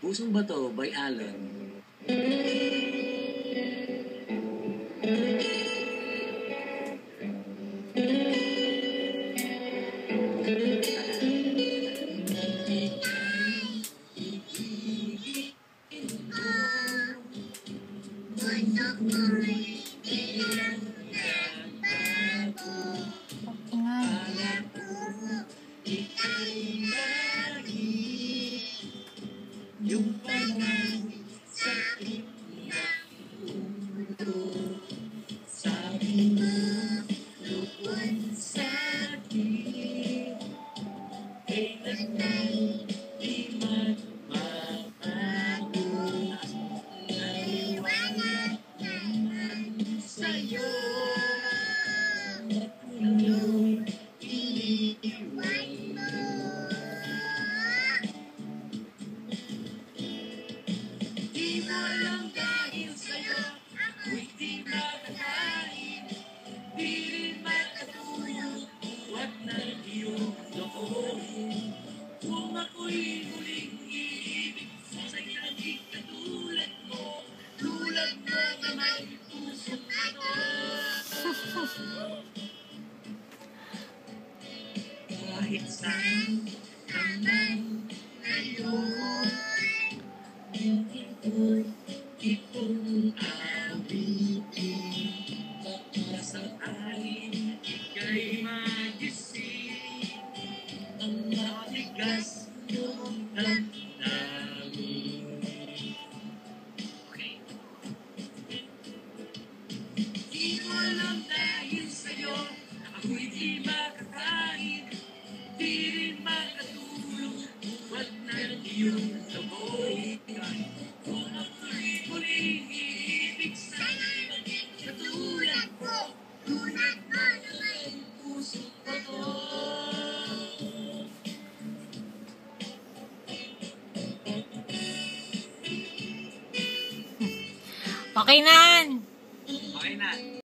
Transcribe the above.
Pusong Bato by Allen. Yung panahon sa ulo, sabi mo, lukwan sa akin, kailanman di magbabago, naliwanag naman sa'yo, at ngayon iniwan mo. Di mo alam dahil sa'yo, ako'y di makakain, di rin makatulog, huwag na iyong lokohin. Kung ako'y muling iibig, sa'yo lang di katulad mo na may pusong bato. Kahit saan ka man ngayon, itong awitin, masakaling ika'y magising, ang matigas ng damdamin. Okay. Di mo alam dahil sa'yo, ako'y di makakain, di rin makatulog, huwag na iyong laboy. Kung ako'y muling iibig sa'yo, katulad mo na may pusong bato. Okay na. Okay na.